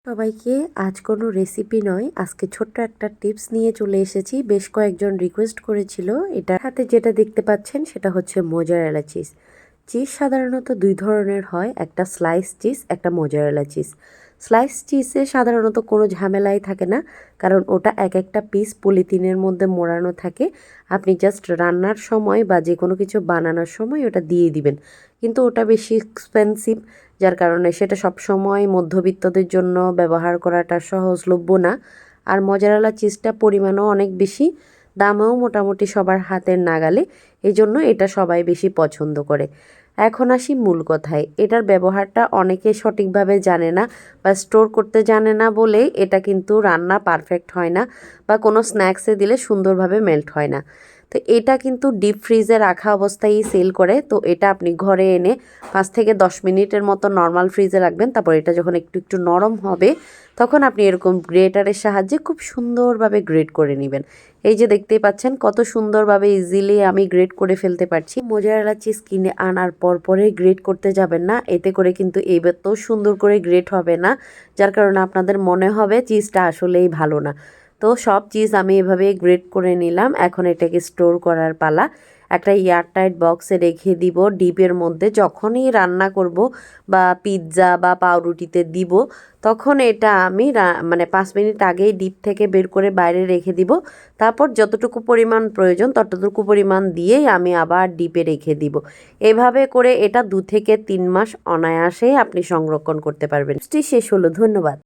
সবাইকে আজ কোনো রেসিপি নয়, আজকে ছোট্ট একটা টিপস নিয়ে চলে এসেছি। বেশ কয়েকজন রিকোয়েস্ট করেছিল। এটার হাতে যেটা দেখতে পাচ্ছেন সেটা হচ্ছে মোজারেলা চিজ। চিজ সাধারণত দুই ধরনের হয়, একটা স্লাইস চিজ, একটা মোজারেলা চিজ। স্লাইস চিজে সাধারণত কোনো ঝামেলাই থাকে না, কারণ ওটা এক একটা পিস পলিথিনের মধ্যে মোড়ানো থাকে। আপনি জাস্ট রান্নার সময় বা যে কোনো কিছু বানানোর সময় ওটা দিয়ে দিবেন। কিন্তু ওটা বেশি এক্সপেন্সিভ, যার কারণে সেটা সবসময় মধ্যবিত্তদের জন্য ব্যবহার করাটা সহজলভ্য না। আর মোজারেলা চিজটা পরিমাণও অনেক বেশি, দামেও মোটামুটি সবার হাতের নাগালে, এই জন্য এটা সবাই বেশি পছন্দ করে। এখন আসি মূল কথায়। এটার ব্যবহারটা অনেকে সঠিকভাবে জানে না বা স্টোর করতে জানে না বলেই এটা কিন্তু রান্না পারফেক্ট হয় না বা কোনো স্ন্যাক্সে দিলে সুন্দরভাবে মেল্ট হয় না। তো এটা কিন্তু ডিপ ফ্রিজে রাখা অবস্থায় সেল করে। তো এটা আপনি ঘরে এনে 5 থেকে 10 মিনিটের মতো নর্মাল ফ্রিজে রাখবেন। তারপর এটা যখন একটু একটু নরম হবে তখন আপনি এরকম গ্রেটারের সাহায্যে খুব সুন্দরভাবে গ্রেট করে নেবেন। এই যে দেখতেই পাচ্ছেন কত সুন্দরভাবে ইজিলি আমি গ্রেট করে ফেলতে পারছি। মোজারেলা চিজ কিনে আনার পরে গ্রেট করতে যাবেন না, এতে করে কিন্তু এইবার তো সুন্দর করে গ্রেট হবে না, যার কারণে আপনাদের মনে হবে চিজটা আসলেই ভালো না। তো সব চিজ আমি এভাবে গ্রেট করে নিলাম। এখন এটাকে স্টোর করার পালা। একটা এয়ারটাইট বক্সে রেখে দিব ডিপের মধ্যে। যখনই রান্না করব বা পিৎজা বা পাউরুটিতে দিব, তখন এটা আমি মানে 5 মিনিট আগেই ডিপ থেকে বের করে বাইরে রেখে দিব। তারপর যতটুকু পরিমাণ প্রয়োজন ততটুকু পরিমাণ দিয়েই আমি আবার ডিপে রেখে দিব। এভাবে করে এটা 2 থেকে 3 মাস অনায়াসেই আপনি সংরক্ষণ করতে পারবেন। শেষ হলো। ধন্যবাদ।